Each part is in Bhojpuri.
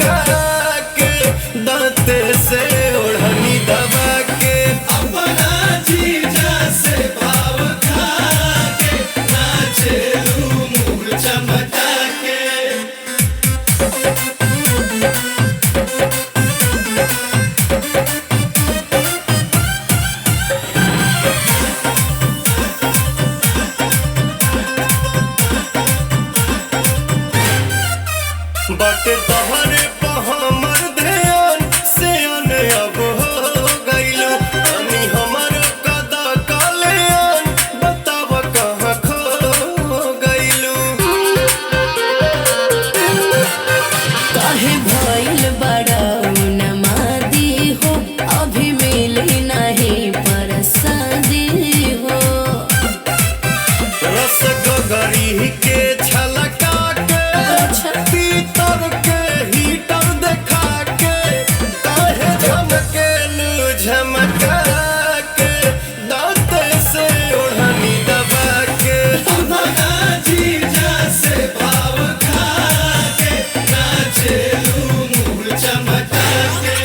झमका के दांते से ओढ़नी दबा के अपना जीजा से भाव खा के नाचे मुंह चमका के। बटे तोहरे पे हमर ध्यान से अब हो गइलो तनी हमर कदा कल्याण बताव कहाँ खो गइलो। काहे भइल बड़ा नमादी हो अभी मिली नहीं परसादी हो। रस गगरी के छलका के पीतर के हीटर देखा के काहे झमकेलू झमका के दांते से ओढ़नी दबा के अपना जीजा से भाव खा के नाचेलू मुंह चमका के।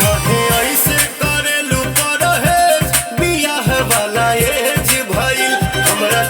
कहे ऐसे करेलू परहेज बियाह वाला एज भइल हमरा